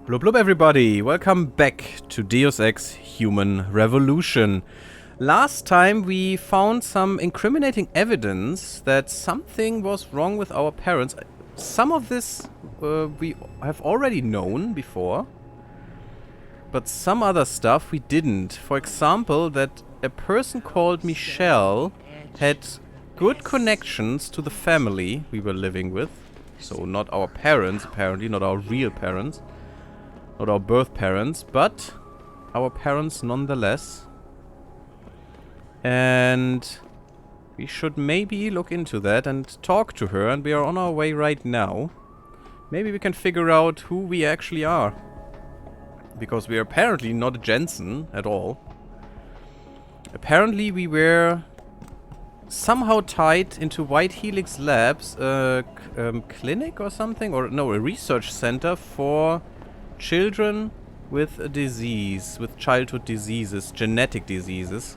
Blub blub everybody, welcome back to Deus Ex Human Revolution. Last time we found some incriminating evidence that something was wrong with our parents. Some of this we have already known before, but some other stuff we didn't. For example, that a person called Michelle had good connections to the family we were living with. So not our parents, apparently, not our real parents. Not our birth parents, but our parents nonetheless. And we should maybe look into that and talk to her, and we are on our way right now. Maybe we can figure out who we actually are. Because we are apparently not a Jensen at all. Apparently we were somehow tied into White Helix Labs, clinic or something? Or no, a research center for children with a disease, with childhood diseases, genetic diseases.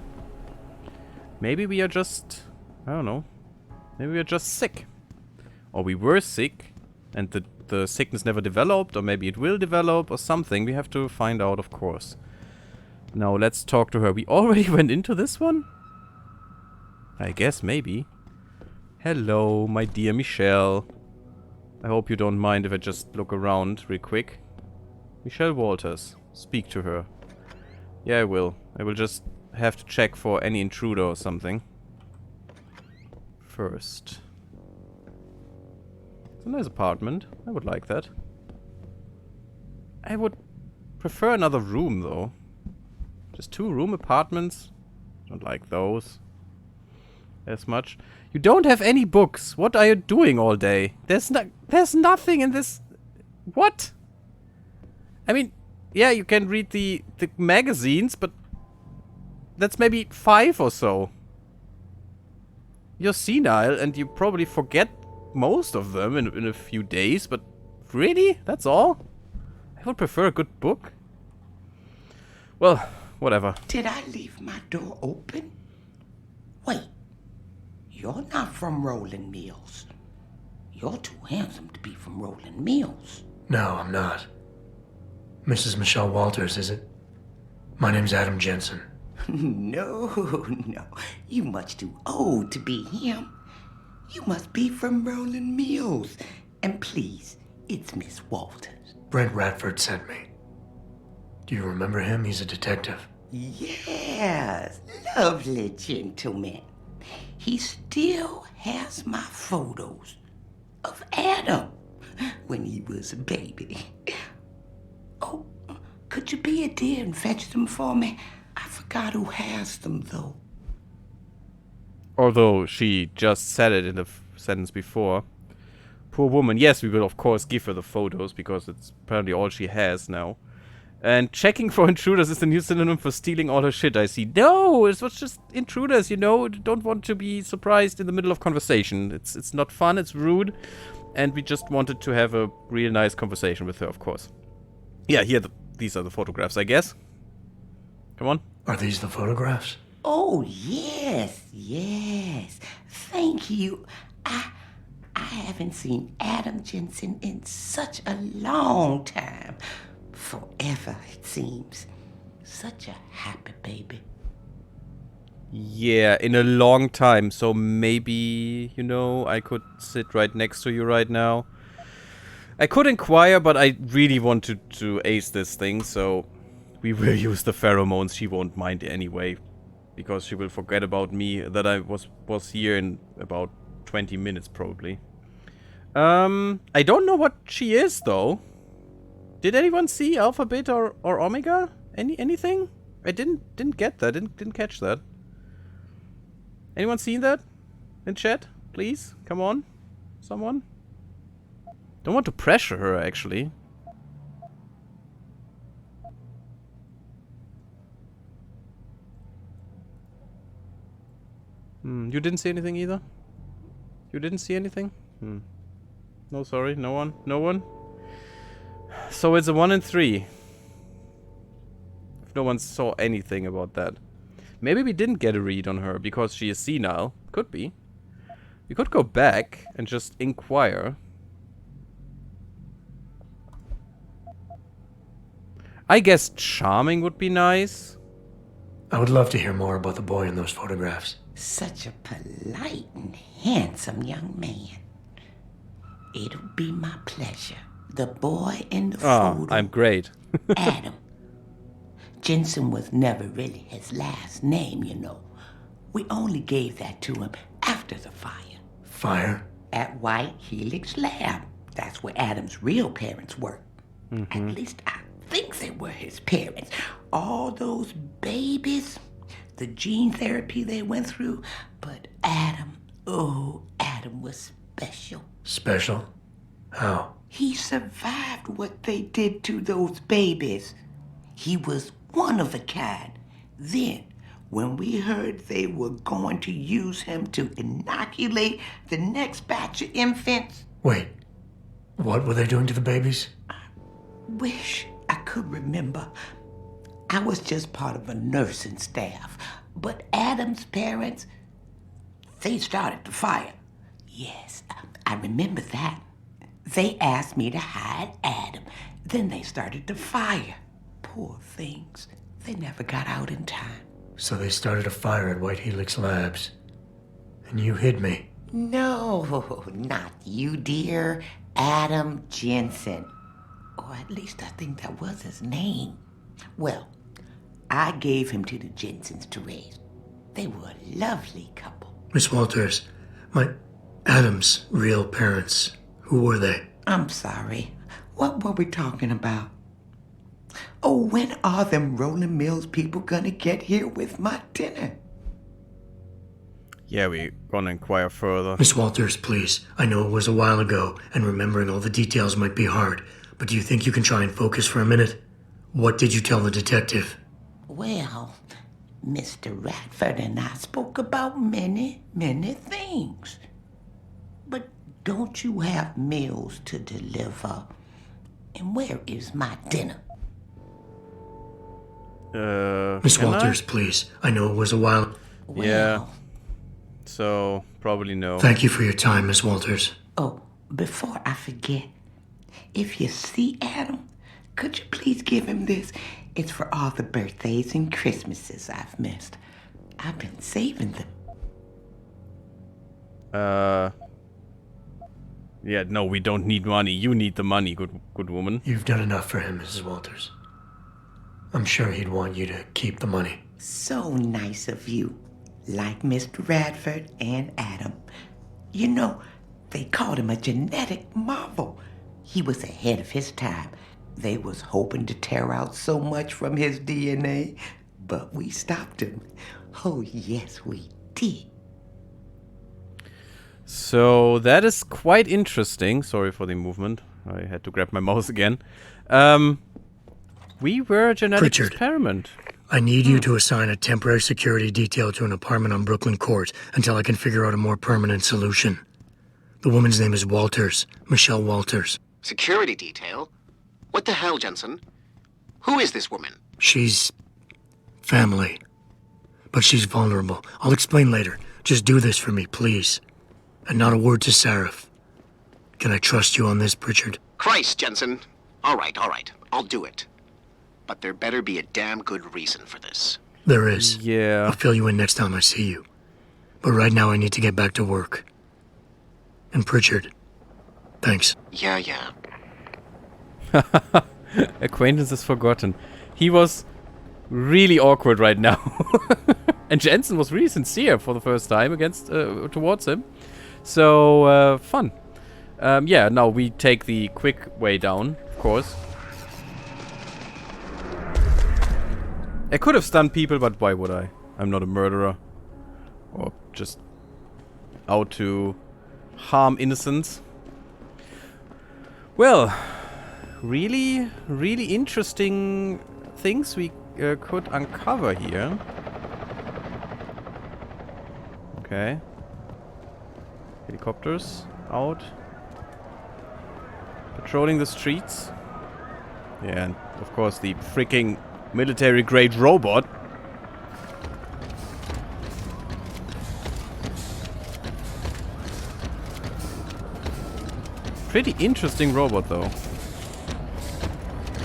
Maybe we are just, I don't know, maybe we are just sick. Or we were sick, and the sickness never developed, or maybe it will develop, or something. We have to find out, of course. Now, let's talk to her. We already went into this one? I guess, maybe. Hello, my dear Michelle. I hope you don't mind if I just look around real quick. Michelle Walters. Speak to her. Yeah, I will. I will just have to check for any intruder or something. First. It's a nice apartment. I would like that. I would prefer another room, though. Just 2-room apartments. Don't like those as much. You don't have any books. What are you doing all day? There's nothing in this. What? I mean, yeah, you can read the magazines, but that's maybe 5 or so. You're senile, and you probably forget most of them in a few days, but really? That's all? I would prefer a good book. Well, whatever. Did I leave my door open? Wait, you're not from Rolling Mills. You're too handsome to be from Rolling Mills. No, I'm not. Mrs. Michelle Walters, is it? My name's Adam Jensen. No, you much too old to be him. You must be from Rolling Mills. And please, it's Miss Walters. Brent Radford sent me. Do you remember him? He's a detective. Yes, lovely gentleman. He still has my photos of Adam when he was a baby. Oh, could you be a dear and fetch them for me? I forgot who has them, though. Although she just said it in the sentence before. Poor woman. Yes, we will of course give her the photos, because it's apparently all she has now. And checking for intruders is the new synonym for stealing all her shit, I see. No, it was just intruders, you know. Don't want to be surprised in the middle of conversation. It's not fun, it's rude. And we just wanted to have a real nice conversation with her, of course. Yeah, these are the photographs, I guess. Come on. Are these the photographs? Oh, yes. Thank you. I haven't seen Adam Jensen in such a long time. Forever, it seems. Such a happy baby. Yeah, in a long time. So maybe, you know, I could sit right next to you right now. I could inquire, but I really wanted to ace this thing, so we will use the pheromones. She won't mind anyway, because she will forget about me, that I was here in about 20 minutes probably. I don't know what she is though. Did anyone see Alpha, Beta, or Omega? Anything? I didn't get that. Didn't catch that. Anyone seen that in chat? Please, come on, someone. Don't want to pressure her, actually. You didn't see anything either? You didn't see anything? No, sorry, no one? No one? So it's a 1 in 3. If no one saw anything about that. Maybe we didn't get a read on her because she is senile. Could be. We could go back and just inquire. I guess charming would be nice. I would love to hear more about the boy in those photographs. Such a polite and handsome young man. It'll be my pleasure. The boy in the photo. I'm great. Adam. Jensen was never really his last name, you know. We only gave that to him after the fire. Fire? At White Helix Lab. That's where Adam's real parents worked. At least I think they were his parents. All those babies, the gene therapy they went through. But Adam, Adam was special. Special? How? He survived what they did to those babies. He was one of a kind. Then, when we heard they were going to use him to inoculate the next batch of infants... Wait, what were they doing to the babies? Wish I could remember. I was just part of a nursing staff. But Adam's parents, they started the fire. Yes, I remember that. They asked me to hide Adam. Then they started the fire. Poor things. They never got out in time. So they started a fire at White Helix Labs. And you hid me. No, not you, dear. Adam Jensen. Or at least I think that was his name. Well, I gave him to the Jensens to raise. They were a lovely couple. Miss Walters, my Adam's real parents, who were they? I'm sorry. What were we talking about? Oh, when are them Rolling Mills people gonna get here with my dinner? Yeah, we're gonna inquire further. Miss Walters, please. I know it was a while ago, and remembering all the details might be hard, but do you think you can try and focus for a minute? What did you tell the detective? Well, Mr. Radford and I spoke about many, many things. But don't you have meals to deliver? And where is my dinner? Miss Walters, please. I know it was a while. Well, Yeah. So, probably no. Thank you for your time, Miss Walters. Oh, before I forget, if you see Adam, could you please give him this? It's for all the birthdays and Christmases I've missed. I've been saving them. Yeah, no, we don't need money. You need the money, good woman. You've done enough for him, Mrs. Walters. I'm sure he'd want you to keep the money. So nice of you. Like Mr. Radford and Adam. You know, they called him a genetic marvel. He was ahead of his time. They was hoping to tear out so much from his DNA, but we stopped him. Oh, yes, we did. So, that is quite interesting. Sorry for the movement. I had to grab my mouse again. We were a genetic Pritchard. experiment. I need you to assign a temporary security detail to an apartment on Brooklyn Court until I can figure out a more permanent solution. The woman's name is Walters, Michelle Walters. Security detail? What the hell, Jensen? Who is this woman? She's family, but she's vulnerable. I'll explain later. Just do this for me, please. And not a word to Sarif. Can I trust you on this, Pritchard? Christ, Jensen. All right. I'll do it. But there better be a damn good reason for this. There is. Yeah. I'll fill you in next time I see you. But right now I need to get back to work. And Pritchard, thanks. Yeah. Acquaintance is forgotten. He was really awkward right now. And Jensen was really sincere for the first time towards him. So, fun. Yeah, now we take the quick way down, of course. I could have stunned people, but why would I? I'm not a murderer. Or just out to harm innocents. Well, really interesting things we could uncover here. Okay. Helicopters out. Patrolling the streets. Yeah, and of course the freaking military-grade robot. Pretty interesting robot, though.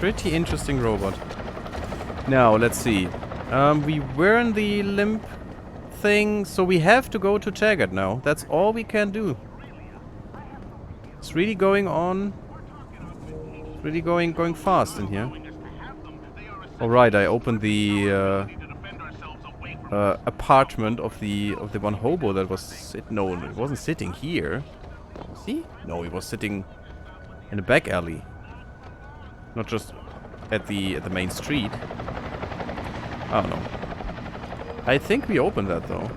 Pretty interesting robot. Now, let's see. We were in the limp thing, so we have to go to Taggert now. That's all we can do. It's really going on. It's really going fast in here. Alright, I opened the apartment of the one hobo that was no, it wasn't sitting here. See? No, he was sitting in the back alley. Not just at the main street. I don't know. I think we opened that though.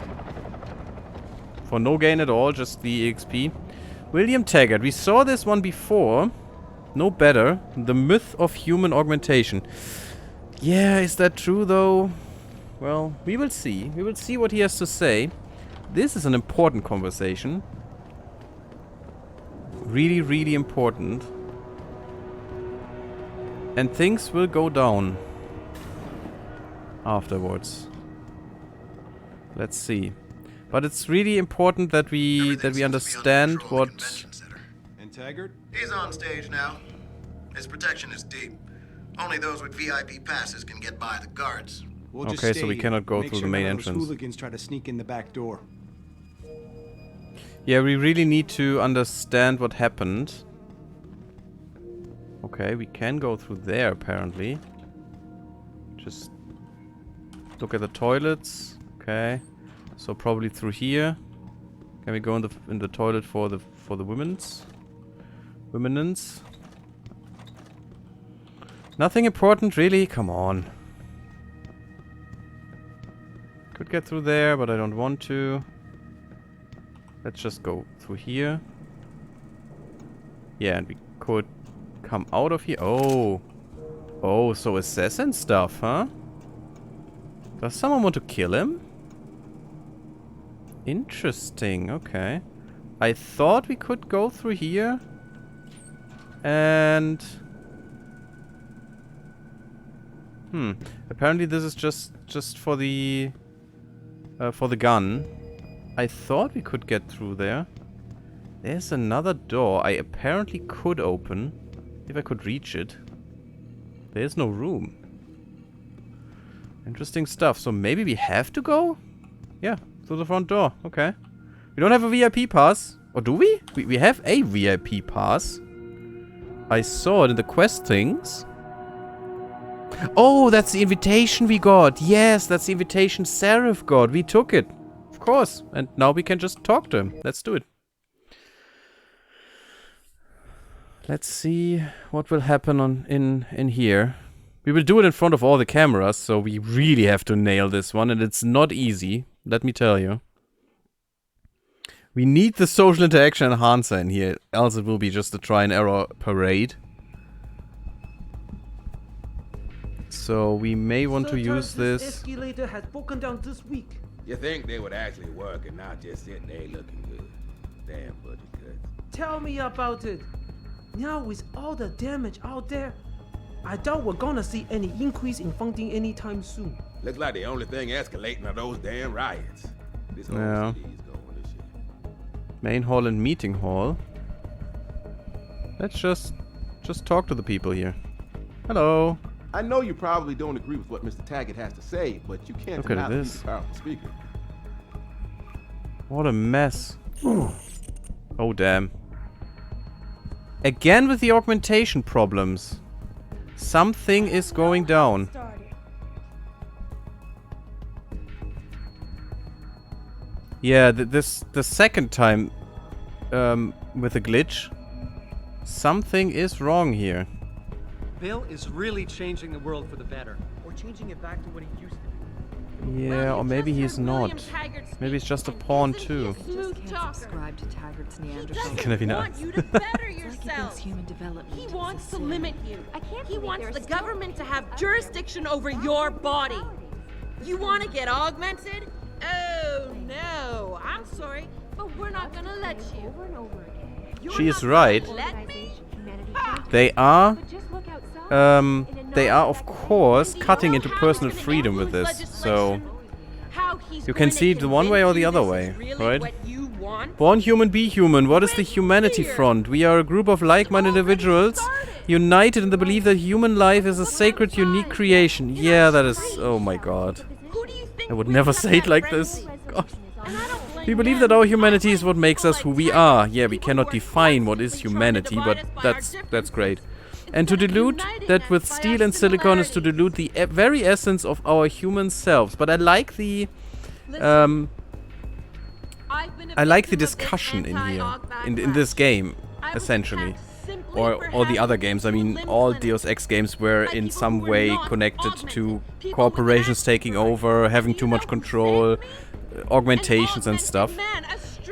For no gain at all, just the EXP. William Taggert. We saw this one before. No better. The myth of human augmentation. Yeah, is that true though? Well, we will see. We will see what he has to say. This is an important conversation. Really, really important. And things will go down afterwards. Let's see. But it's really important that we understand what. And Taggert? He's on stage now. His protection is deep. Only those with VIP passes can get by the guards. We'll just Okay, stay so we here. cannot go Make through sure the main none of those entrance. hooligans try to sneak in the back door. Yeah, we really need to understand what happened. Okay, we can go through there apparently. Just look at the toilets. Okay, so probably through here. Can we go in the toilet for the women's? Nothing important really. Come on. Could get through there, but I don't want to. Let's just go through here. Yeah, and we could come out of here. Oh. Oh, so assassin stuff, huh? Does someone want to kill him? Interesting, okay. I thought we could go through here. And... apparently this is just for the gun. I thought we could get through there. There's another door I apparently could open. If I could reach it. There's no room. Interesting stuff. So maybe we have to go? Yeah, through the front door. Okay. We don't have a VIP pass. Or do we? We have a VIP pass. I saw it in the quest things. Oh, that's the invitation we got. Yes, that's the invitation Seraph got. We took it. Of course. And now we can just talk to him. Let's do it. Let's see what will happen in here. We will do it in front of all the cameras, so we really have to nail this one, and it's not easy, let me tell you. We need the social interaction enhancer in here, else it will be just a try and error parade. So we may want to use this. Escalator has broken down this week. You think they would actually work and not just sitting there looking good? Damn budget cuts. Tell me about it. Now with all the damage out there, I doubt we're gonna see any increase in funding anytime soon. Looks like the only thing escalating are those damn riots. This whole Yeah. city's going to shit. Main hall and meeting hall. Let's just talk to the people here. Hello. I know you probably don't agree with what Mr. Taggert has to say, but you can't Look at deny that this. he's a powerful speaker. What a mess. Oh, damn. Again with the augmentation problems. Something is going down. Yeah, the second time with the glitch. Something is wrong here. Bill is really changing the world for the better. Or changing it back to what he used to be. Yeah, or maybe he's not. Maybe he's just a pawn too. Subscribe to Taggert's Neanderthal. Can I be want nice? you to better yourself. Against human development. He wants to limit you. He wants the government to have jurisdiction over your body. You want to get augmented? Oh no, I'm sorry, but we're not gonna let you. You're She is not right. gonna let me? They are of course cutting into personal freedom with this. So you can see it the one way or the other way, right? want. Born human, be human. What is the Humanity Front? We are a group of like-minded individuals united in the belief that human life is a sacred, unique creation. Yeah, that is... Oh my god. I would never say it like this. God. We believe that our humanity is what makes us who we are. Yeah, we cannot define what is humanity, but that's great. And to dilute that with steel and silicon is to dilute the very essence of our human selves. But I like the discussion in here, in this game, essentially. Or all the other games. I mean, all Deus Ex games were in some way connected to corporations taking over, having too much control, augmentations and stuff.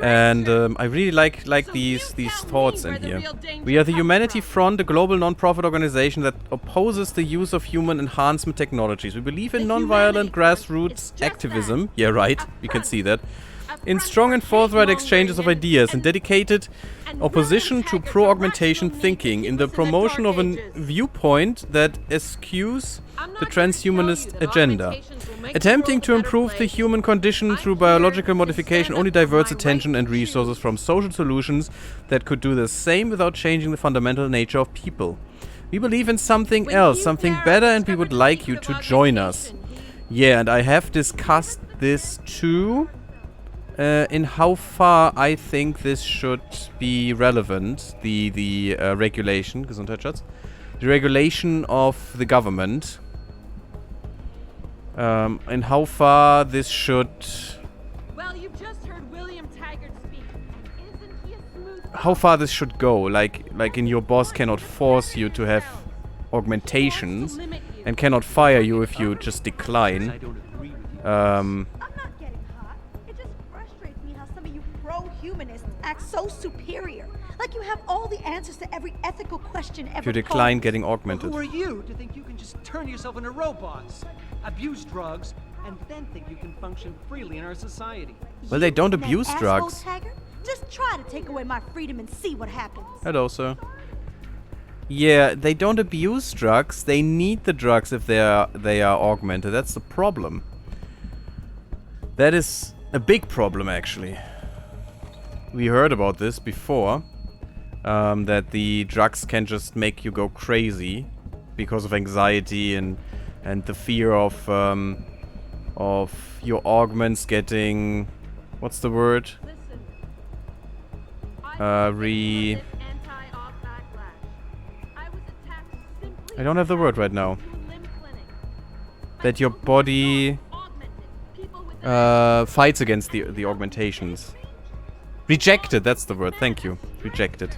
And I really like these thoughts in here. We are the Humanity Front, a global non-profit organization that opposes the use of human enhancement technologies. We believe in non-violent grassroots activism. Yeah, right. You can see that. In strong and forthright exchanges of ideas, in dedicated opposition to pro-augmentation thinking, in the promotion of a viewpoint that eschews the transhumanist agenda. Attempting to improve the human condition through biological modification only diverts attention and resources from social solutions that could do the same without changing the fundamental nature of people. We believe in something else, something better, and we would like you to join us. Yeah, and I have discussed this too. In how far I think this should be relevant, the regulation, Gesundheitsschutz, the regulation of the government, and how far this should... Well, you've just heard William Taggert speak. Isn't he a smooth... How far this should go, like in your boss cannot force you to have augmentations, and cannot fire you if you just decline. Humanists act so superior, like you have all the answers to every ethical question ever. If you decline getting augmented. Who are you to think you can just turn yourself into robots, abuse drugs, and then think you can function freely in our society? Well, they don't abuse drugs. Taggert? Just try to take away my freedom and see what happens. Hello, sir. Yeah, they don't abuse drugs. They need the drugs if they are augmented. That's the problem. That is a big problem, actually. We heard about this before, that the drugs can just make you go crazy because of anxiety and the fear of your augments getting, what's the word? I don't have the word right now. That your body fights against the augmentations. Rejected, that's the word, thank you. Rejected.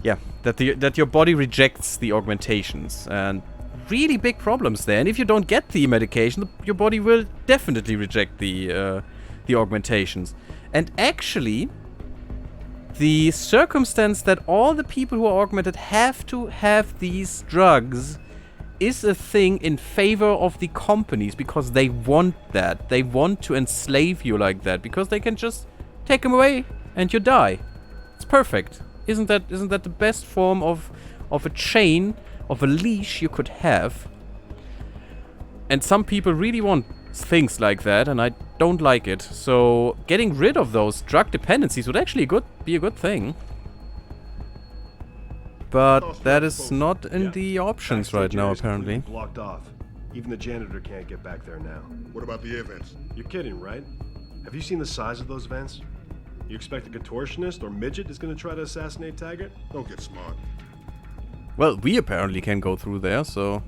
Yeah, that your body rejects the augmentations, and really big problems there. And if you don't get the medication, your body will definitely reject the augmentations. And actually, the circumstance that all the people who are augmented have to have these drugs is a thing in favor of the companies, because they want that. They want to enslave you like that, because they can just take them away and you die. It's perfect. Isn't that the best form of a chain, of a leash you could have? And some people really want things like that, and I don't like it. So getting rid of those drug dependencies would actually be a good thing. But that is not in the options right now, apparently. Blocked off. Even the janitor can't get back there now. What about the air vents? You're kidding, right? Have you seen the size of those vents? You expect a contortionist or midget is going to try to assassinate Taggert? Don't get smart. Well, we apparently can go through there, so...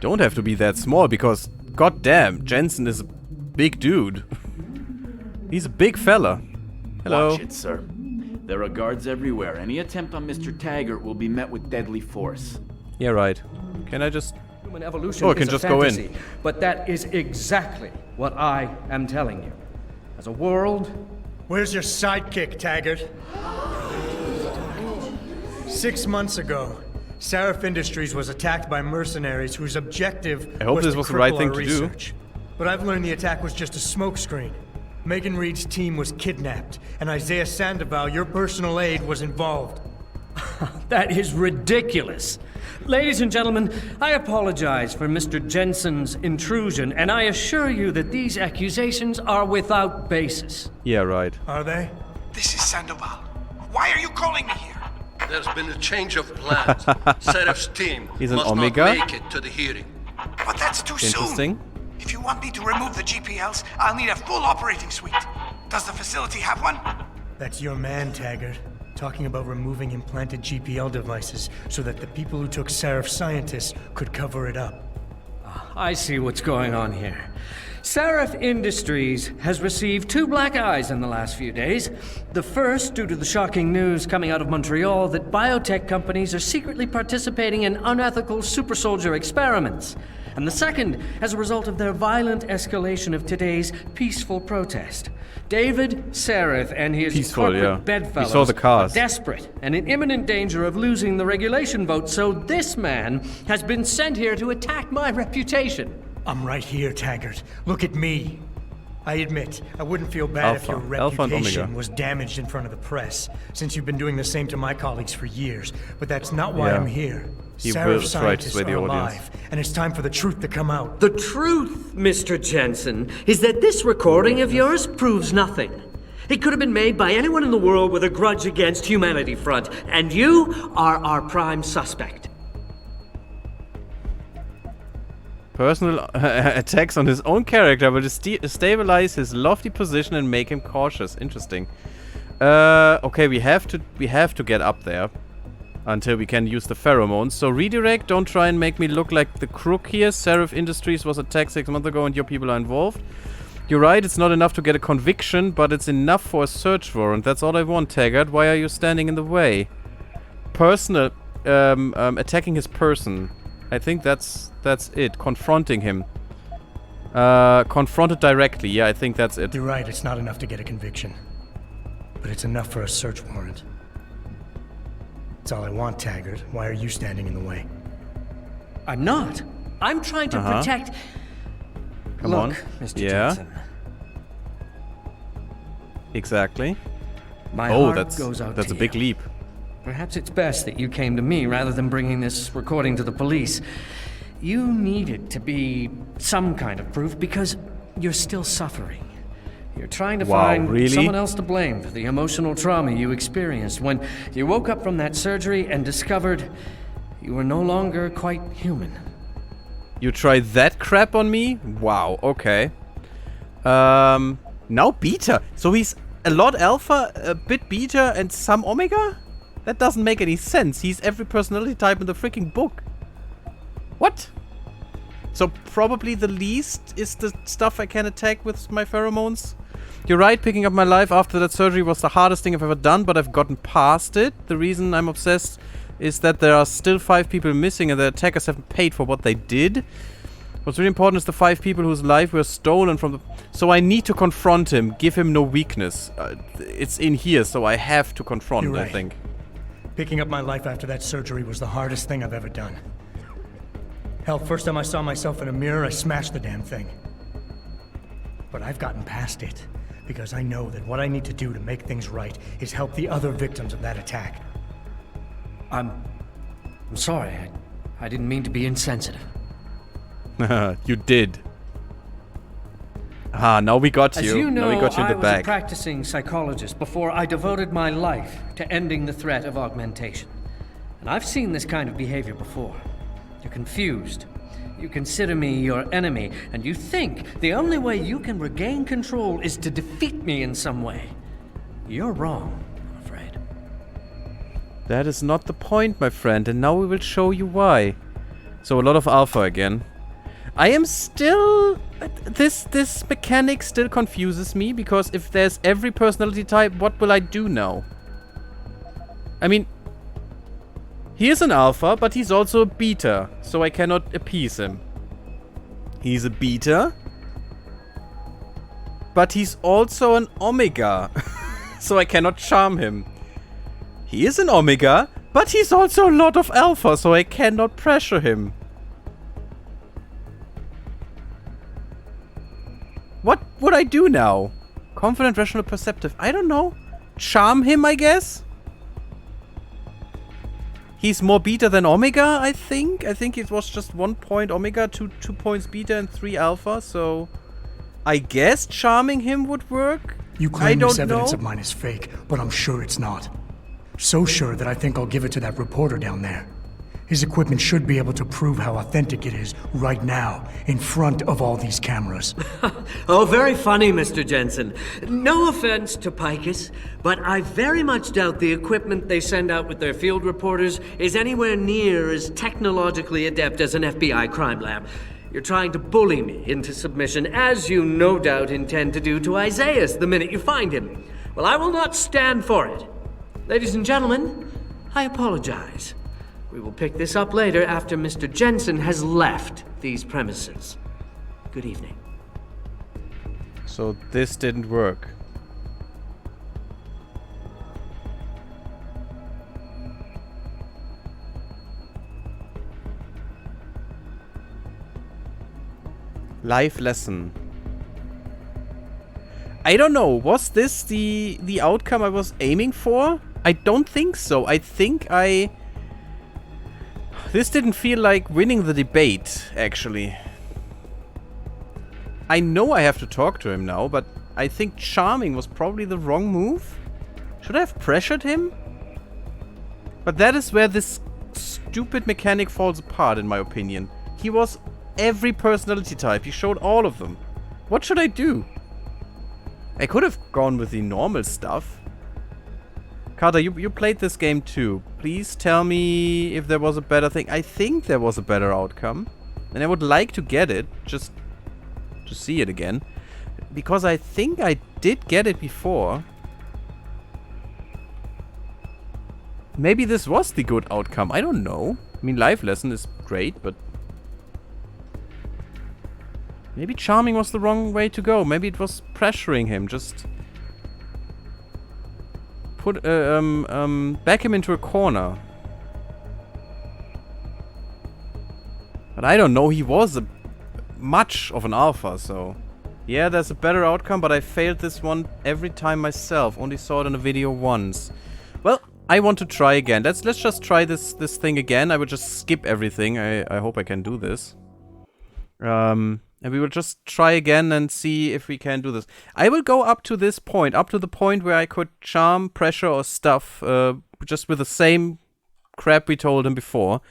Don't have to be that small, because... goddamn, Jensen is a big dude. He's a big fella. Hello. Watch it, sir. There are guards everywhere. Any attempt on Mr. Taggert will be met with deadly force. Yeah, right. Can I just... Human evolution I can is just a go fantasy, in. But that is exactly what I am telling you. As a world... Where's your sidekick, Taggert? 6 months ago, Seraph Industries was attacked by mercenaries whose objective I hope this was the right thing to do. But I've learned the attack was just a smokescreen. Megan Reed's team was kidnapped, and Isaiah Sandoval, your personal aide, was involved. That is ridiculous. Ladies and gentlemen, I apologize for Mr. Jensen's intrusion, and I assure you that these accusations are without basis. Yeah, right. Are they? This is Sandoval. Why are you calling me here? There's been a change of plans. Serif's team He's an must Omega. not make it to the hearing. But that's too Interesting. soon. If you want me to remove the GPLs, I'll need a full operating suite. Does the facility have one? That's your man, Taggert. Talking about removing implanted GPL devices so that the people who took Seraph scientists could cover it up. I see what's going on here. Seraph Industries has received 2 black eyes in the last few days. The first, due to the shocking news coming out of Montreal that biotech companies are secretly participating in unethical super soldier experiments. And the second, as a result of their violent escalation of today's peaceful protest. David Seraph and his corporate bedfellows We saw the cars. are desperate and in imminent danger of losing the regulation vote, so this man has been sent here to attack my reputation. I'm right here, Taggert. Look at me. I admit, I wouldn't feel bad if your Alpha and reputation Omega. was damaged in front of the press, since you've been doing the same to my colleagues for years. But that's not why I'm here. He Seraph will try to scientists sway the are audience. alive, and it's time for the truth to come out. The truth, Mr. Jensen, is that this recording of yours proves nothing. It could have been made by anyone in the world with a grudge against Humanity Front, and you are our prime suspect. Personal attacks on his own character will stabilize his lofty position and make him cautious. Interesting. Okay, we have to get up there until we can use the pheromones. So redirect. Don't try and make me look like the crook here. Seraph Industries was attacked 6 months ago, and your people are involved. You're right. It's not enough to get a conviction, but it's enough for a search warrant. That's all I want, Taggert. Why are you standing in the way? Personal, attacking his person. I think that's it. Confronting him. Confronted directly. Yeah, I think that's it. You're right, it's not enough to get a conviction. But it's enough for a search warrant. That's all I want, Taggert. Why are you standing in the way? I'm not. I'm trying to protect... Come Look, on. Mr. Yeah. Jensen. Exactly. My Oh, heart goes out that's to a big you. leap. Perhaps it's best that you came to me rather than bringing this recording to the police. You needed to be some kind of proof because you're still suffering. You're trying to find someone else to blame for the emotional trauma you experienced when you woke up from that surgery and discovered you were no longer quite human. You tried that crap on me? Wow, okay. Now beta. So he's a lot alpha, a bit beta, and some omega? That doesn't make any sense. He's every personality type in the freaking book. What? So probably the least is the stuff I can attack with my pheromones? You're right, picking up my life after that surgery was the hardest thing I've ever done, but I've gotten past it. The reason I'm obsessed is that there are still 5 people missing and the attackers haven't paid for what they did. What's really important is the 5 people whose life were stolen from the... So I need to confront him, give him no weakness. It's in here, so I have to confront, You're right. I think. Picking up my life after that surgery was the hardest thing I've ever done. Hell, first time I saw myself in a mirror, I smashed the damn thing. But I've gotten past it, because I know that what I need to do to make things right is help the other victims of that attack. I'm sorry. I didn't mean to be insensitive. You did. Ah, now we got you. As you know, now we got you in I the was a back. practicing psychologist before I devoted my life to ending the threat of augmentation. And I've seen this kind of behavior before. You're confused. You consider me your enemy, and you think the only way you can regain control is to defeat me in some way. You're wrong, I'm afraid. That is not the point, my friend, and now we will show you why. So a lot of alpha again. I am still... This mechanic still confuses me, because if there's every personality type, what will I do now? I mean... He is an alpha, but he's also a beta, so I cannot appease him. He's a beta, but he's also an omega, so I cannot charm him. He is an omega, but he's also a lot of alpha, so I cannot pressure him. What would I do now? Confident, rational, perceptive. I don't know. Charm him, I guess? He's more beta than omega, I think. I think it was just 1 point omega, 2 points beta, and 3 alpha. So I guess charming him would work. You claim this evidence of mine is fake, but I'm sure it's not. So sure that I think I'll give it to that reporter down there. His equipment should be able to prove how authentic it is right now, in front of all these cameras. Oh, very funny, Mr. Jensen. No offense to Picus, but I very much doubt the equipment they send out with their field reporters is anywhere near as technologically adept as an FBI crime lab. You're trying to bully me into submission, as you no doubt intend to do to Isaias the minute you find him. Well, I will not stand for it. Ladies and gentlemen, I apologize. We will pick this up later after Mr. Jensen has left these premises. Good evening. So this didn't work. Life lesson. I don't know. Was this the outcome I was aiming for? I don't think so. I think this didn't feel like winning the debate, actually. I know I have to talk to him now, but I think charming was probably the wrong move. Should I have pressured him? But that is where this stupid mechanic falls apart, in my opinion. He was every personality type. He showed all of them. What should I do? I could have gone with the normal stuff. Carter, you played this game too. Please tell me if there was a better thing. I think there was a better outcome. And I would like to get it, just to see it again. Because I think I did get it before. Maybe this was the good outcome. I don't know. I mean, life lesson is great, but... maybe charming was the wrong way to go. Maybe it was pressuring him, just... back him into a corner. But I don't know, he was much of an alpha, so... yeah, there's a better outcome, but I failed this one every time myself. Only saw it in a video once. Well, I want to try again. Let's just try this thing again. I would just skip everything. I hope I can do this. And we will just try again and see if we can do this. I will go up to this point, up to the point where I could charm, pressure, or stuff, just with the same crap we told him before.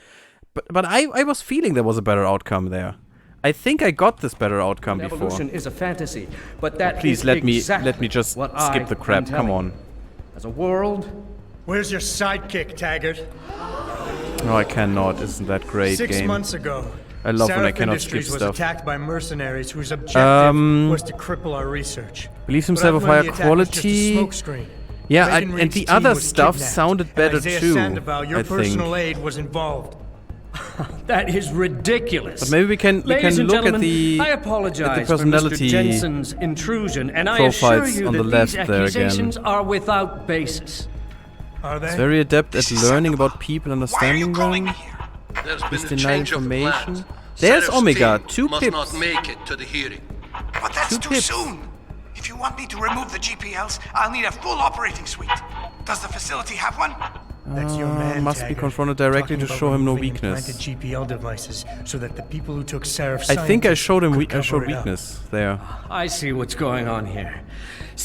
But I was feeling there was a better outcome there. I think I got this better outcome before. Evolution is a fantasy, but that please is let me just I skip the crap. Come on. As a world. Where's your sidekick, Taggert? No, I cannot. Isn't that great? 6 months ago. I love when I cannot Industries skip was stuff. attacked by mercenaries whose objective was to cripple our research. Believes himself of higher quality. Yeah, and the other stuff sounded better too. Your personal aid was involved. That is ridiculous. But maybe we can look at the I apologize personality for Mr. Jensen's intrusion, and I assure you on that the left these there accusations again. are without basis. Are they? It's very adept at learning about people, understanding them. There's Just been a deny change of information. plans. There's Serif's Omega, team 2 must pips. not make it to the hearing. But that's too soon. If you want me to remove the GPLs, I'll need a full operating suite. Does the facility have one? That's your man, must be Taggert, confronted directly talking to about show him no removing weakness. implanted GPL devices so that the people who took Serif's I think I showed him. could I showed cover it up. weakness there. I see what's going on here.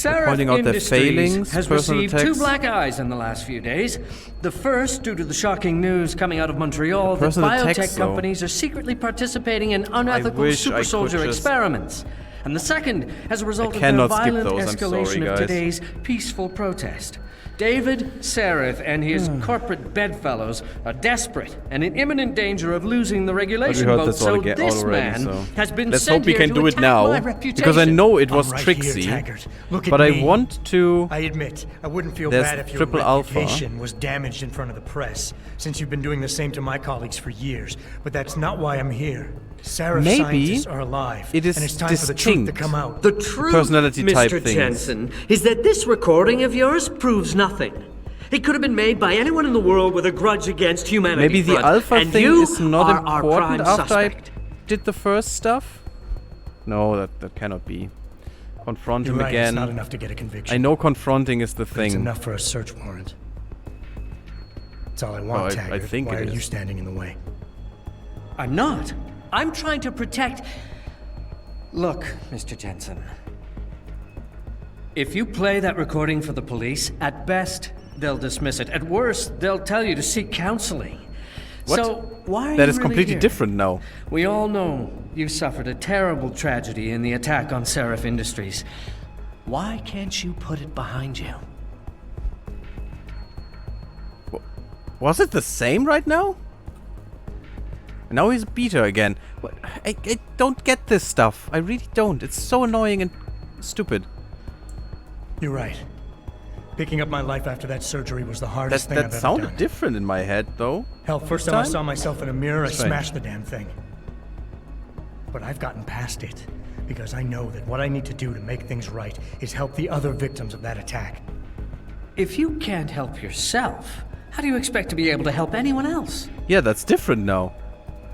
They're pointing out their Industries failings, has personal received 2 attacks. black eyes in the last few days. The first, due to the shocking news coming out of Montreal that personal biotech attacks, though. companies are secretly participating in unethical wish super I could soldier just- experiments. And the second, as a result of the cannot skip violent those, I'm escalation sorry, of guys. today's peaceful protest. David Serif and his corporate bedfellows are desperate and in imminent danger of losing the regulation heard vote, this so already, this man so has been let's sent hope we here can to do it attack now, my reputation. because I know it was I'm right tricksy. Here, Taggert. Look at But I me. want to. I admit, I wouldn't feel There's bad if your triple alpha. reputation was damaged in front of the press, since you've been doing the same to my colleagues for years. But that's not why I'm here. Serif Maybe scientists are alive, it is and it's time for the truth to distinct. come out. The truth, personality type Mr. things. Jensen, is that this recording of yours proves nothing. It could have been made by anyone in the world with a grudge against humanity. Maybe the front, alpha and thing you is not are our important prime after suspect. I did the first stuff. No, that cannot be. Confront You're him right, again. it's not enough to get a conviction. I know confronting is the But it's thing. enough for a search warrant. That's all I want, Taggert. I think Why it are you is. standing in the way? I'm not. I'm trying to protect... Look, Mr. Jensen. If you play that recording for the police, at best, they'll dismiss it. At worst, they'll tell you to seek counseling. What? So, why are That you is really completely here? different now. We all know you suffered a terrible tragedy in the attack on Seraph Industries. Why can't you put it behind you? Was it the same right now? Now he's Beta again. What? I don't get this stuff. I really don't. It's so annoying and stupid. You're right. Picking up my life after that surgery was the hardest thing I've ever That sounded done. different in my head, though. Hell, first This time I saw myself in a mirror, I Strange. smashed the damn thing. But I've gotten past it, because I know that what I need to do to make things right is help the other victims of that attack. If you can't help yourself, how do you expect to be able to help anyone else? Yeah, that's different now.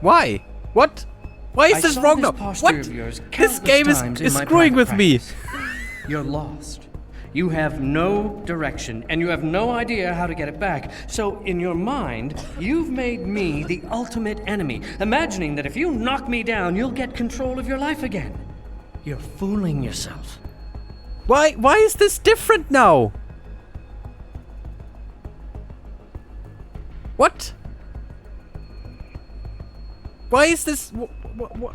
Why? What? Why is this wrong now? What? This game is screwing with me. You're lost. You have no direction, and you have no idea how to get it back. So, in your mind, you've made me the ultimate enemy, imagining that if you knock me down, you'll get control of your life again. You're fooling yourself. Why is this different now? What? Why is this...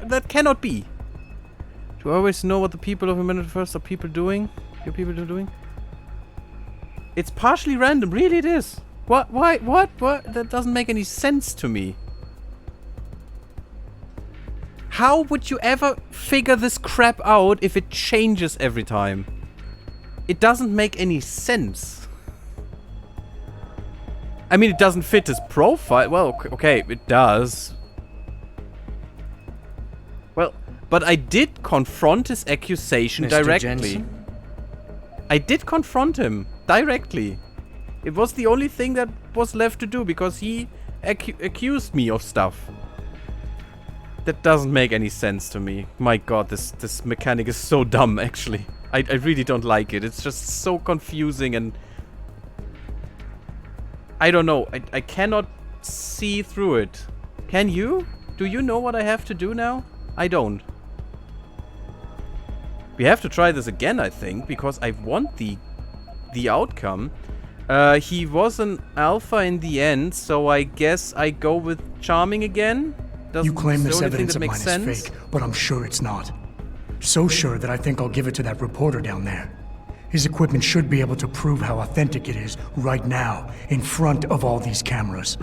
that cannot be. Do I always know what the people of a minute first are people doing? Your people are doing? It's partially random. Really it is. What? Why? What? That doesn't make any sense to me. How would you ever figure this crap out if it changes every time? It doesn't make any sense. I mean, it doesn't fit his profile. Well, okay, it does. Well, but I did confront his accusation Mr. directly. Jensen? I did confront him directly. It was the only thing that was left to do because he accused me of stuff. That doesn't make any sense to me. My god, this mechanic is so dumb, actually. I really don't like it. It's just so confusing and... I don't know. I cannot see through it. Can you? Do you know what I have to do now? I don't. We have to try this again, I think, because I want the outcome. He was an alpha in the end, so I guess I go with Charming again. You claim this evidence of mine is fake, but I'm sure it's not. So sure that I think I'll give it to that reporter down there. His equipment should be able to prove how authentic it is right now, in front of all these cameras.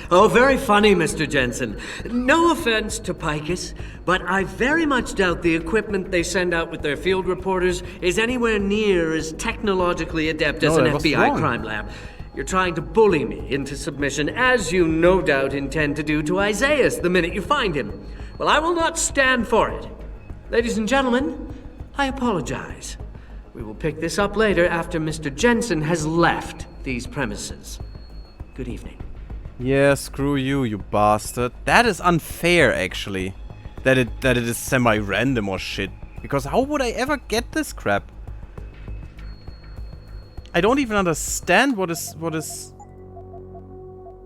Oh, very funny, Mr. Jensen. No offense to Picus, but I very much doubt the equipment they send out with their field reporters is anywhere near as technologically adept as an FBI crime lab. You're trying to bully me into submission, as you no doubt intend to do to Isaias the minute you find him. Well, I will not stand for it. Ladies and gentlemen, I apologize. We will pick this up later after Mr. Jensen has left these premises. Good evening. Yeah, screw you, you bastard. That is unfair, actually. That it is semi-random or shit. Because how would I ever get this crap? I don't even understand what is...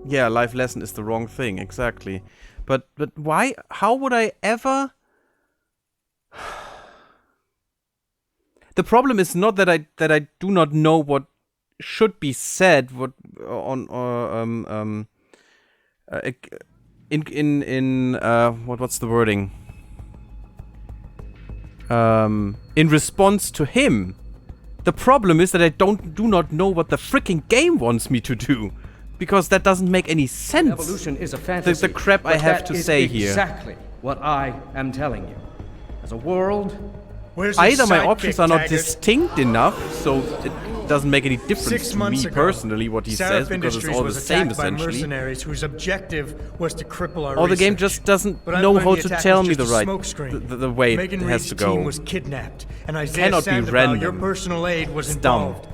Yeah, life lesson is the wrong thing, exactly. But why? How would I ever... The problem is not that I do not know what should be said. What what's the wording? In response to him. The problem is that I do not know what the freaking game wants me to do, because that doesn't make any sense. Evolution is a fantasy. The crap I have to say here. Exactly what I am telling you. As a world. Either my options are not distinct enough, so it doesn't make any difference to me personally what he says, because it's all the same essentially. Mercenaries whose objective was to cripple our or the game just doesn't know how to tell me the way it has to go. Team was kidnapped, and Isaiah Cannot be random. Your personal aid was involved.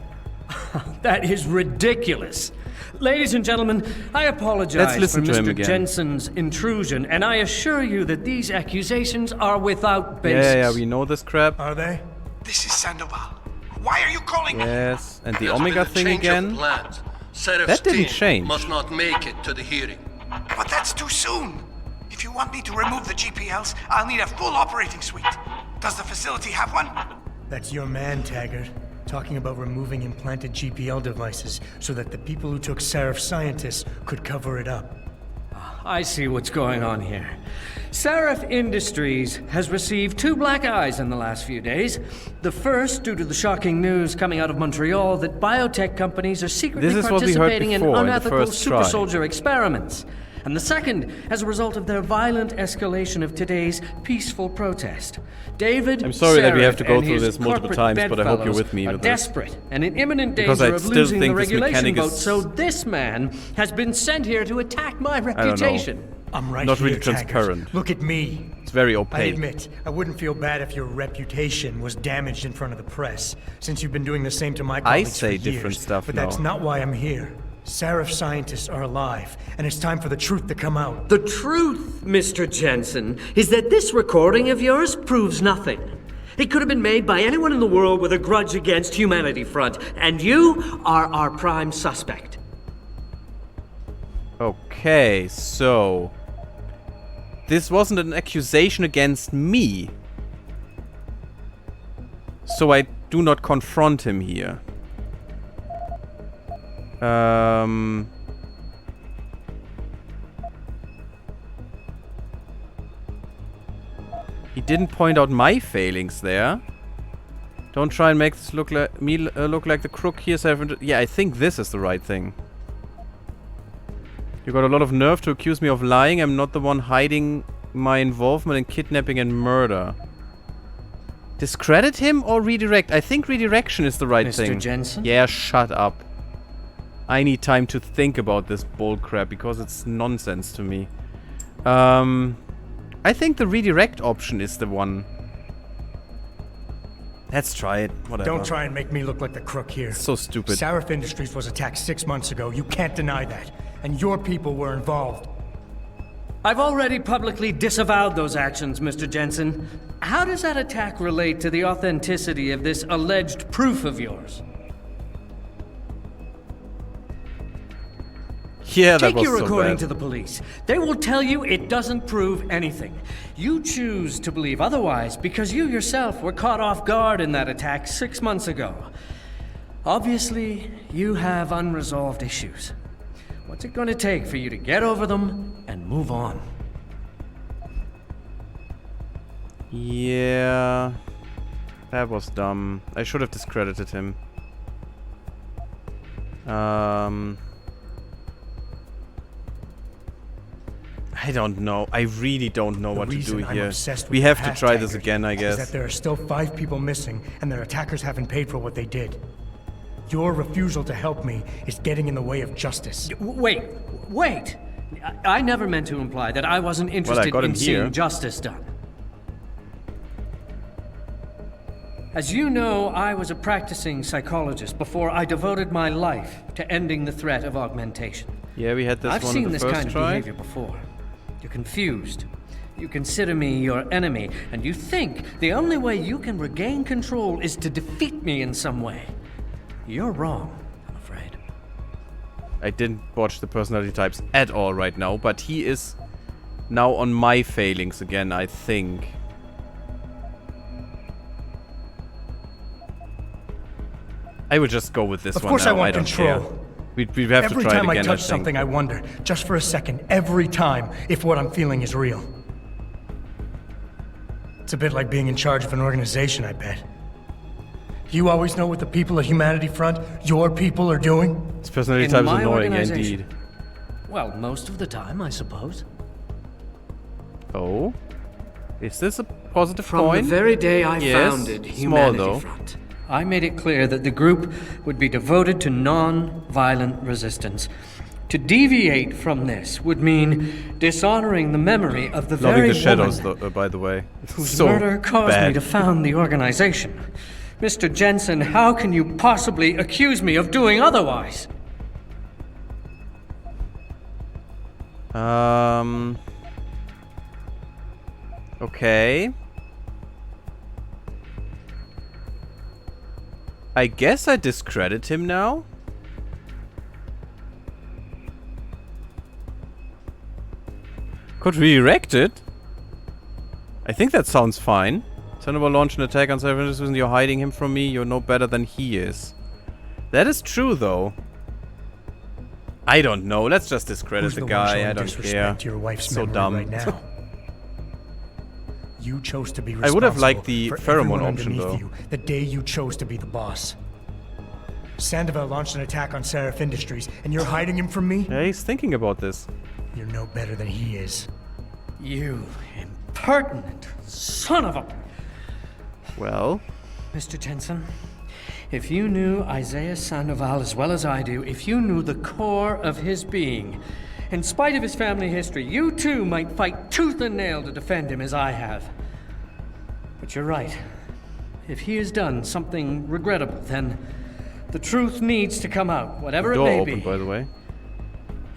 That is ridiculous. Ladies and gentlemen, I apologize for Mr. Jensen's intrusion, and I assure you that these accusations are without basis. Yeah, we know this crap. Are they? This is Sandoval. Why are you calling me? Yes, and the Omega thing again. Sheriff's That didn't team change. must not make it to the hearing. But that's too soon. If you want me to remove the GPLs, I'll need a full operating suite. Does the facility have one? That's your man, Taggert. Talking about removing implanted GPL devices so that the people who took Seraph scientists could cover it up. I see what's going on here. Seraph Industries has received 2 black eyes in the last few days. The first due to the shocking news coming out of Montreal that biotech companies are secretly This is what we heard participating in before, in the unethical first super try. soldier experiments. And the second as a result of their violent escalation of today's peaceful protest. David, I'm sorry that we have Seraph to go and through his this multiple corporate times, but I hope you're bedfellows with me are with this. desperate and in imminent Because danger I of still losing the think this regulation mechanic vote, is- so this man has been sent here to attack my don't know. reputation. I'm right Not here, really Taggert. transparent. Look at me. It's very I opaque. admit, I wouldn't feel bad if your reputation was damaged in front of the press, since you've been doing the same to my colleagues say for different years. stuff But now. that's not why I'm here. Seraph scientists are alive, and it's time for the truth to come out. The truth, Mr. Jensen, is that this recording of yours proves nothing. It could have been made by anyone in the world with a grudge against Humanity Front, and you are our prime suspect. Okay, so... This wasn't an accusation against me. So I do not confront him here. He didn't point out my failings there. Don't try and make this look like me look like the crook here. Yeah, I think this is the right thing. You got a lot of nerve to accuse me of lying. I'm not the one hiding my involvement in kidnapping and murder. Discredit him or redirect? I think redirection is the right thing. Mr. Jensen? Yeah, shut up. I need time to think about this bullcrap because it's nonsense to me. I think the redirect option is the one. Let's try it. Whatever. Don't try and make me look like the crook here. So stupid. Seraph Industries was attacked 6 months ago. You can't deny that. And your people were involved. I've already publicly disavowed those actions, Mr. Jensen. How does that attack relate to the authenticity of this alleged proof of yours? Yeah, that Take was your so recording bad. to the police. They will tell you it doesn't prove anything. You choose to believe otherwise because you yourself were caught off guard in that attack 6 months ago. Obviously, you have unresolved issues. What's it going to take for you to get over them and move on? Yeah, that was dumb. I should have discredited him. I don't know. I really don't know what to do I'm here. obsessed with We the have to past, try this Taggert, again, I is guess. that there are still 5 people missing, and their attackers haven't paid for what they did. Your refusal to help me is getting in the way of justice. Wait. I never meant to imply that I wasn't interested got him in here. seeing justice done. As you know, I was a practicing psychologist before I devoted my life to ending the threat of augmentation. Yeah, we had this I've one seen in the this first kind try. of behavior before. You're confused. You consider me your enemy, and you think the only way you can regain control is to defeat me in some way. You're wrong, I'm afraid. I didn't watch the personality types at all right now, but he is now on my failings again, I think. I would just go with this Of one course now. I want don't control. care. We have Every to try it time again, I touch think. something, I wonder, just for a second, every time, if what I'm feeling is real. It's a bit like being in charge of an organization, I bet. Do you always know what the people at Humanity Front, your people, are doing? This personality In type is my annoying, organization? indeed. Well, most of the time, I suppose. Oh? Is this a positive From coin? the very day I Yes, founded small Humanity though. Front, I made it clear that the group would be devoted to non-violent resistance. To deviate from this would mean dishonoring the memory of the Loving very the shadows, woman though, by the way. It's whose so murder caused bad. me to found the organization. Mr. Jensen, how can you possibly accuse me of doing otherwise? Okay. I guess I discredit him now. Could redirect it? I think that sounds fine. Sender will launch an attack on servers when you're hiding him from me. You're no better than he is. That is true, though. I don't know. Let's just discredit the guy. I don't care. To your wife's so dumb. Right now. You chose to be I would have liked the for pheromone everyone option, though. You, the day you chose to be the boss. Sandoval launched an attack on Seraph Industries, and you're hiding him from me? Yeah, he's thinking about this. You're no better than he is. You impertinent son of a... Well? Mr. Jensen, if you knew Isaiah Sandoval as well as I do, if you knew the core of his being, in spite of his family history, you too might fight tooth and nail to defend him as I have. But you're right. If he has done something regrettable, then the truth needs to come out, whatever it may be. Door open, by the way.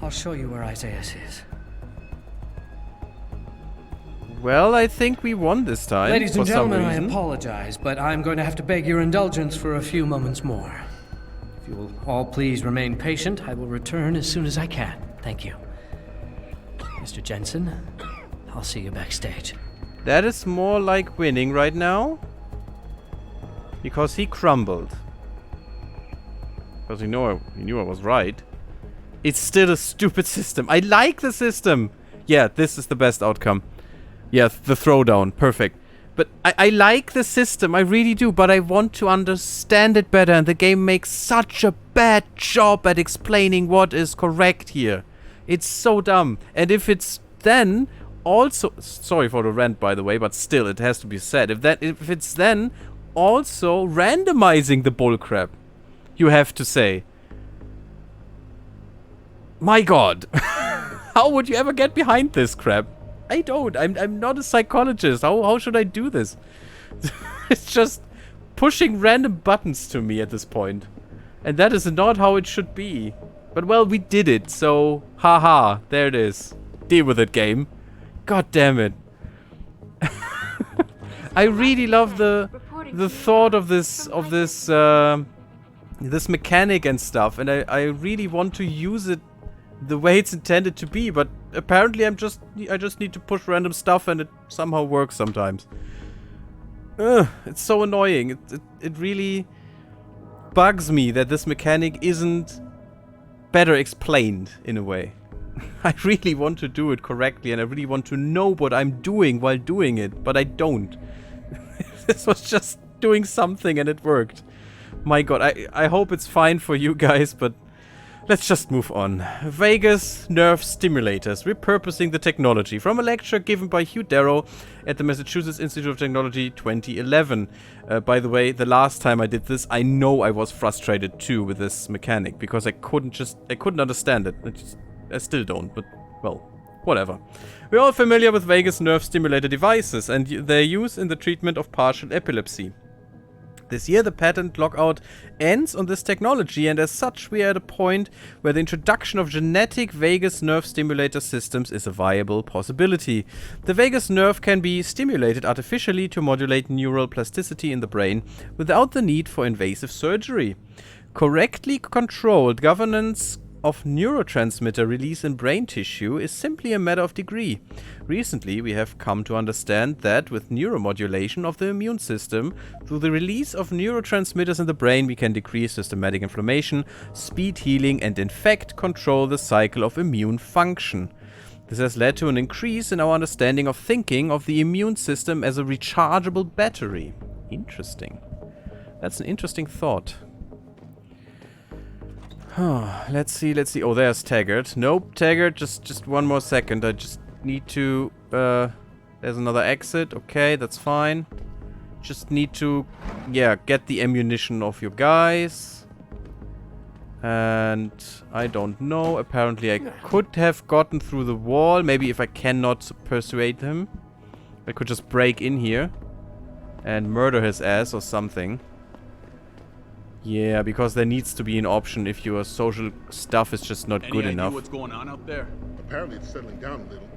I'll show you where Isaiah is. Well, I think we won this time. Ladies and gentlemen, I reason. apologize, but I'm going to have to beg your indulgence for a few moments more. If you will all please remain patient, I will return as soon as I can. Thank you. Mr. Jensen, I'll see you backstage. That is more like winning right now. Because he crumbled. Because he knew I was right. It's still a stupid system. I like the system. Yeah, this is the best outcome. Yeah, the throwdown. Perfect. But I like the system. I really do. But I want to understand it better. And the game makes such a bad job at explaining what is correct here. It's so dumb. And if it's then also... Sorry for the rant, by the way. But still, it has to be said. If it's then also randomizing the bullcrap. You have to say. My god. How would you ever get behind this crap? I don't. I'm not a psychologist. How should I do this? It's just pushing random buttons to me at this point. And that is not how it should be. But well, we did it, so haha, there it is. Deal with it, game. God damn it. I really love the thought of this this mechanic and stuff, and I really want to use it the way it's intended to be, but apparently I just need to push random stuff and it somehow works sometimes. It's so annoying. It really bugs me that this mechanic isn't better explained in a way. I really want to do it correctly and I really want to know what I'm doing while doing it, but I don't. This was just doing something and it worked. My god, I hope it's fine for you guys, but let's just move on. Vagus nerve stimulators, repurposing the technology, from a lecture given by Hugh Darrow at the Massachusetts Institute of Technology 2011. By the way, the last time I did this, I know I was frustrated too with this mechanic, because I couldn't understand it. I still don't, but well, whatever. We're all familiar with vagus nerve stimulator devices and their use in the treatment of partial epilepsy. This year, the patent lockout ends on this technology, and as such, we are at a point where the introduction of genetic vagus nerve stimulator systems is a viable possibility. The vagus nerve can be stimulated artificially to modulate neural plasticity in the brain without the need for invasive surgery. Correctly controlled governance of neurotransmitter release in brain tissue is simply a matter of degree. Recently, we have come to understand that with neuromodulation of the immune system, through the release of neurotransmitters in the brain, we can decrease systematic inflammation, speed healing, and in fact control the cycle of immune function. This has led to an increase in our understanding of thinking of the immune system as a rechargeable battery. Interesting. That's an interesting thought. Let's see. Oh, there's Taggert. Nope, Taggert, just one more second. I just need to... there's another exit. Okay, that's fine. Just need to, yeah, get the ammunition of your guys. And I don't know. Apparently I could have gotten through the wall. Maybe if I cannot persuade him, I could just break in here and murder his ass or something. Yeah, because there needs to be an option if your social stuff is just not good enough. What's going on out there? Apparently it's settling down a little.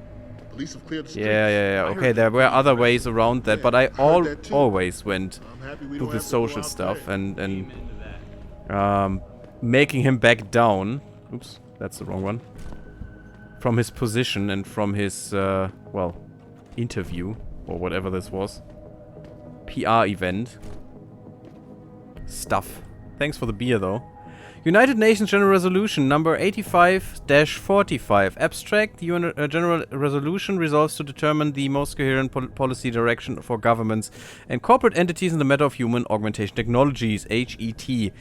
Police have cleared the streets. Yeah. Okay, there were other ways around that, but I always went to the social stuff and making him back down. Oops, that's the wrong one. from his position and from his, well, interview, or whatever this was. PR event. Stuff. Thanks for the beer, though. United Nations General Resolution number 85-45. Abstract. The UN General Resolution resolves to determine the most coherent policy direction for governments and corporate entities in the matter of human augmentation technologies, HET.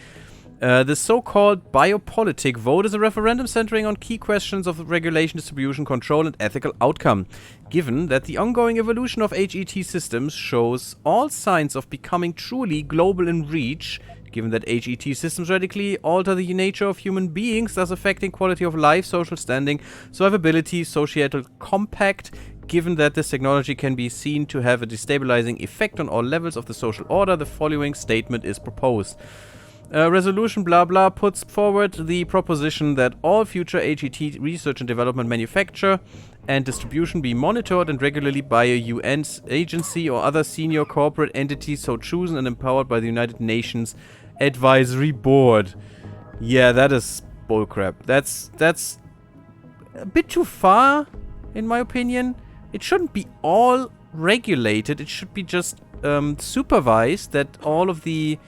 The so-called biopolitic vote is a referendum centering on key questions of regulation, distribution, control, and ethical outcome. Given that the ongoing evolution of HET systems shows all signs of becoming truly global in reach, given that HET systems radically alter the nature of human beings, thus affecting quality of life, social standing, survivability, societal compact, given that this technology can be seen to have a destabilizing effect on all levels of the social order, the following statement is proposed. Resolution blah blah puts forward the proposition that all future HET research and development, manufacture and distribution be monitored and regularly by a UN agency or other senior corporate entity so chosen and empowered by the United Nations Advisory Board. Yeah, that is bullcrap. That's a bit too far, in my opinion. It shouldn't be all regulated. It should be just supervised, that all of the...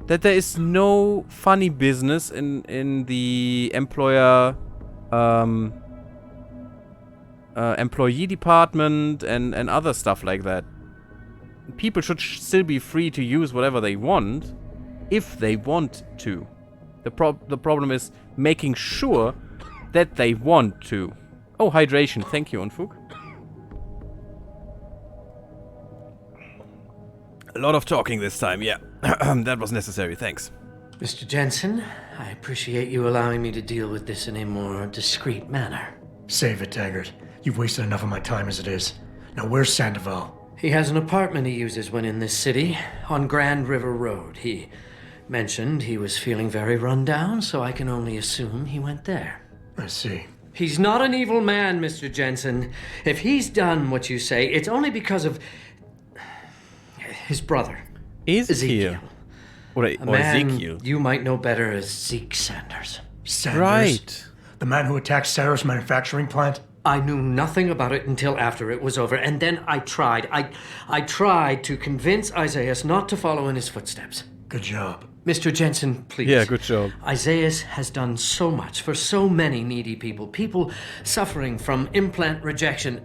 that there is no funny business in the employer employee department and other stuff like that. People should still be free to use whatever they want, if they want to. The problem is making sure that they want to. Oh, hydration. Thank you, Unfug. A lot of talking this time, yeah. That was necessary, thanks. Mr. Jensen, I appreciate you allowing me to deal with this in a more discreet manner. Save it, Taggert. You've wasted enough of my time as it is. Now, where's Sandoval? He has an apartment he uses when in this city, on Grand River Road. He mentioned he was feeling very run down, so I can only assume he went there. I see. He's not an evil man, Mr. Jensen. If he's done what you say, it's only because of his brother, Ezekiel. Or Ezekiel. You might know better as Zeke Sanders. Sanders? Right. The man who attacked Sarah's manufacturing plant? I knew nothing about it until after it was over, and then I tried. I tried to convince Isaias not to follow in his footsteps. Good job. Mr. Jensen, please. Yeah, good job. Isaias has done so much for so many needy people. People suffering from implant rejection.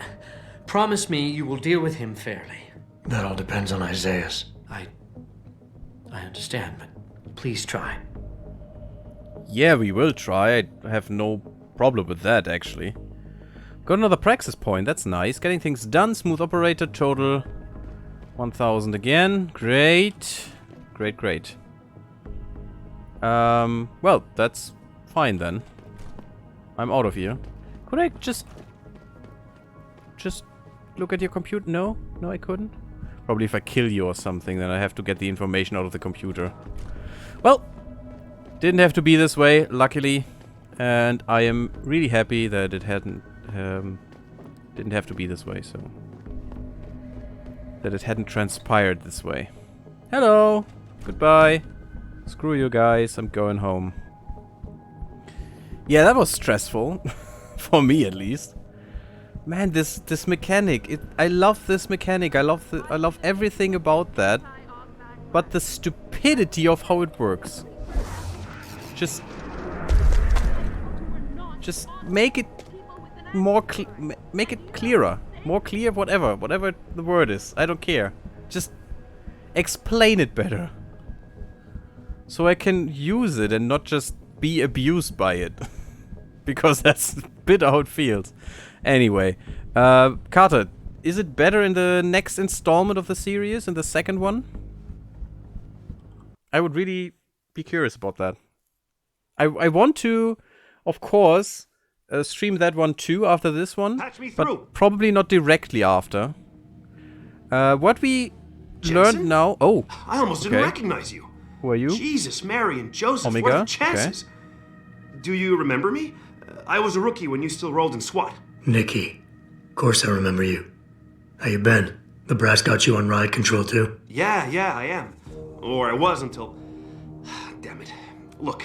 Promise me you will deal with him fairly. That all depends on Isaias. I understand, but please try. Yeah, we will try. I have no problem with that, actually. Got another praxis point. That's nice. Getting things done. Smooth operator. Total 1,000 again. Great. Great, great. Well, that's fine then. I'm out of here. Could I just look at your computer? No? No, I couldn't? Probably if I kill you or something, then I have to get the information out of the computer. Well, didn't have to be this way, luckily. And I am really happy that it didn't have to be this way, so... that it hadn't transpired this way. Hello! Goodbye! Screw you guys, I'm going home. Yeah, that was stressful. For me, at least. Man, this mechanic, I love this mechanic. I love everything about that. But the stupidity of how it works. Just make it more make it clearer, more clear, whatever the word is. I don't care. Just explain it better, so I can use it and not just be abused by it. Because that's a bit how it feels. Anyway, Carter, is it better in the next installment of the series, in the second one? I would really be curious about that. I want to, of course, stream that one too after this one, but probably not directly after. What we learned now... Oh, I almost didn't recognize you. Who are you? Jesus, Mary and Joseph, Omega? what are the chances? Okay. Do you remember me? I was a rookie when you still rolled in SWAT. Nikki. Of course I remember you. How you been? The brass got you on ride control too? Yeah, I am. Or I was until... Damn it. Look,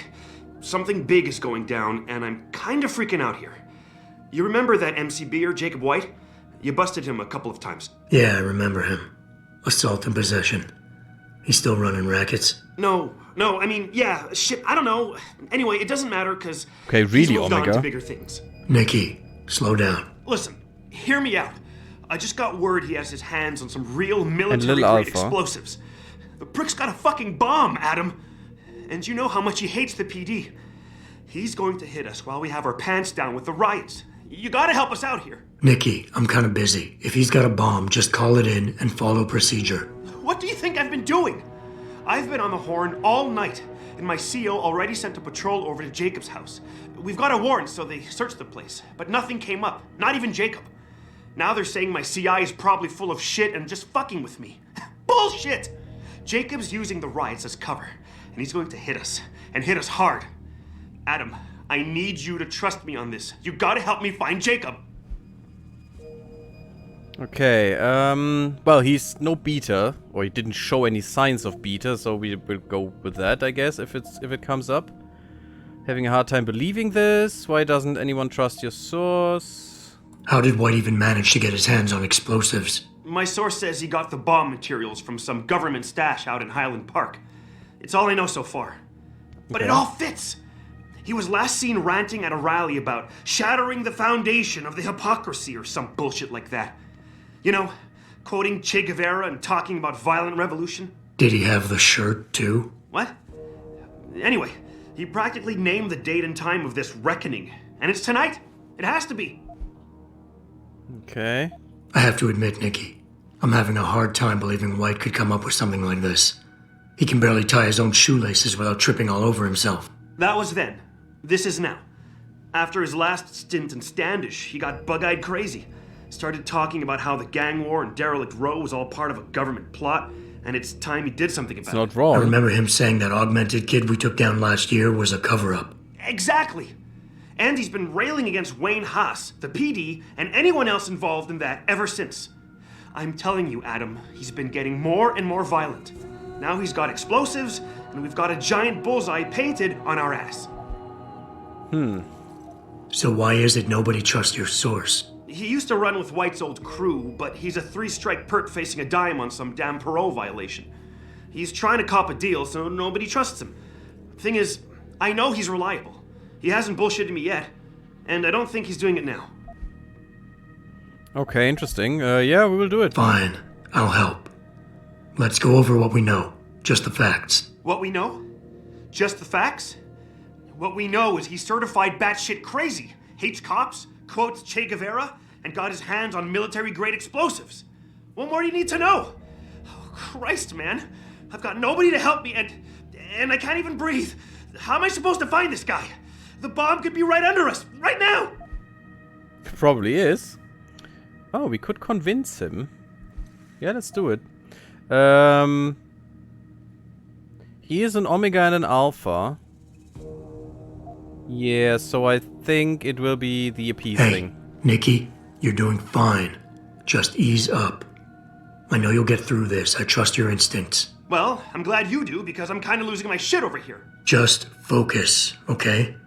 something big is going down, and I'm kind of freaking out here. You remember that MCBer, Jacob White? You busted him a couple of times. Yeah, I remember him. Assault and possession. He's still running rackets? No, I mean, yeah, shit, I don't know. Anyway, it doesn't matter, because okay, really, he's moved Omega. on to bigger things. Nikki, slow down. Listen, hear me out. I just got word he has his hands on some real military-grade explosives. The prick's got a fucking bomb, Adam. And you know how much he hates the PD. He's going to hit us while we have our pants down with the riots. You gotta help us out here. Nikki, I'm kind of busy. If he's got a bomb, just call it in and follow procedure. What do you think I've been doing? I've been on the horn all night, and my CO already sent a patrol over to Jacob's house. We've got a warrant, so they searched the place, but nothing came up, not even Jacob. Now they're saying my CI is probably full of shit and just fucking with me. Bullshit! Jacob's using the riots as cover, and he's going to hit us, and hit us hard. Adam, I need you to trust me on this. You gotta help me find Jacob. Okay, well, he's no beta, or he didn't show any signs of beta, so we will go with that, I guess, if it comes up. Having a hard time believing this. Why doesn't anyone trust your source? How did White even manage to get his hands on explosives? My source says he got the bomb materials from some government stash out in Highland Park. It's all I know so far. But it all fits! He was last seen ranting at a rally about shattering the foundation of the hypocrisy or some bullshit like that. You know, quoting Che Guevara and talking about violent revolution. Did he have the shirt, too? What? Anyway, he practically named the date and time of this reckoning. And it's tonight. It has to be. Okay. I have to admit, Nikki, I'm having a hard time believing White could come up with something like this. He can barely tie his own shoelaces without tripping all over himself. That was then. This is now. After his last stint in Standish, he got bug-eyed crazy. Started talking about how the gang war in Derelict Row was all part of a government plot, and it's time he did something about it. It's not wrong. I remember him saying that augmented kid we took down last year was a cover-up. Exactly! And he's been railing against Wayne Haas, the PD, and anyone else involved in that ever since. I'm telling you, Adam, he's been getting more and more violent. Now he's got explosives, and we've got a giant bullseye painted on our ass. So why is it nobody trusts your source? He used to run with White's old crew, but he's a 3-strike pert facing a dime on some damn parole violation. He's trying to cop a deal, so nobody trusts him. Thing is, I know he's reliable. He hasn't bullshitted me yet, and I don't think he's doing it now. Okay, interesting. Yeah, we will do it. Fine, I'll help. Let's go over what we know. Just the facts. What we know? Just the facts? What we know is he's certified batshit crazy, hates cops, quotes Che Guevara, and got his hands on military-grade explosives. What more do you need to know? Oh, Christ, man. I've got nobody to help me, and I can't even breathe. How am I supposed to find this guy? The bomb could be right under us, right now! Probably is. Oh, we could convince him. Yeah, let's do it. He is an Omega and an Alpha. Yeah, so I think it will be the appeasing. Hey, Nikki, you're doing fine. Just ease up. I know you'll get through this. I trust your instincts. Well, I'm glad you do, because I'm kind of losing my shit over here. Just focus, okay?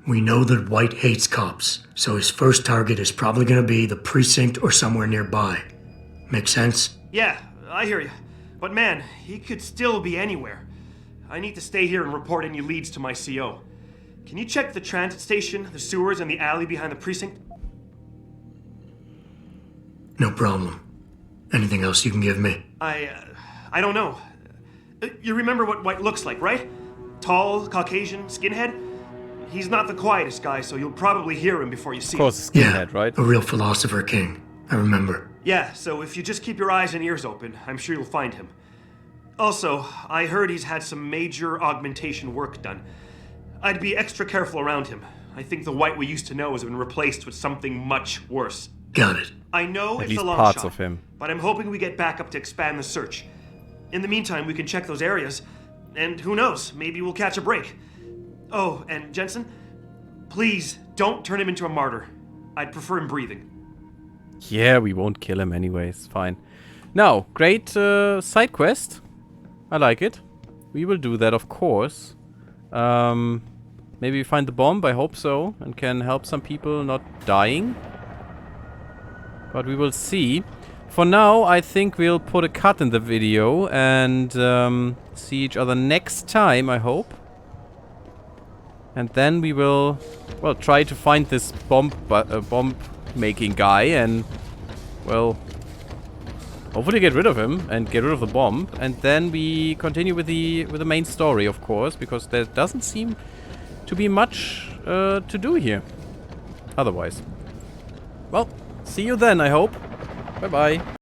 We know that White hates cops, so his first target is probably going to be the precinct or somewhere nearby. Make sense? Yeah, I hear you. But man, he could still be anywhere. I need to stay here and report any leads to my CO. Can you check the transit station, the sewers, and the alley behind the precinct? No problem. Anything else you can give me? I don't know. You remember what White looks like, right? Tall, Caucasian, skinhead? He's not the quietest guy, so you'll probably hear him before you see him. Of course, skinhead, right? A real philosopher king. I remember. Yeah, so if you just keep your eyes and ears open, I'm sure you'll find him. Also, I heard he's had some major augmentation work done. I'd be extra careful around him. I think the White we used to know has been replaced with something much worse. Got it. I know At it's least a long parts shot, of him. but I'm hoping we get backup to expand the search. In the meantime, we can check those areas, and who knows, maybe we'll catch a break. Oh, and Jensen, please don't turn him into a martyr. I'd prefer him breathing. Yeah, we won't kill him anyways. Fine. Now, great side quest. I like it. We will do that, of course. Maybe we find the bomb, I hope so, and can help some people not dying. But we will see. For now, I think we'll put a cut in the video and see each other next time, I hope. And then we will, well, try to find this bomb making guy and, well, hopefully get rid of him and get rid of the bomb. And then we continue with the main story, of course, because there doesn't seem to be much to do here. Otherwise. Well, see you then, I hope. Bye-bye.